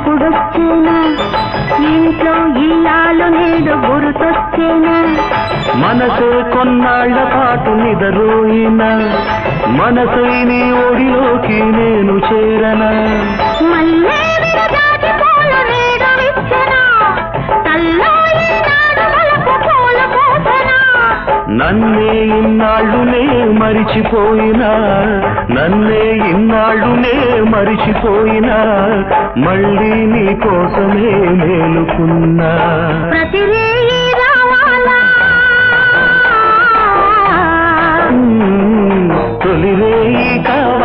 ఇప్పుడొచ్చేనా ఇంట్లో ఇల్లాలు నేడు గుర్తొచ్చేనా మనసే కొన్నాళ్ల పాటు నిదరోయినా మనసై నీ ఒడిలోకి నేను చేరనా మళ్ళీ విరజాతి పూలు నేడు విచ్చెనా తల్లో ఈనాడు వలపు పూలు పోసెనా నన్నే ఇన్నాళ్ళునే మరిచిపోయినా నన్నే ఇన్నాళ్ళునే మరిచిపోయినా మళ్ళీ నీ కోసమే మేలుకున్నా ప్రతిరేయి రావాలా తొలిరేయి కావాలా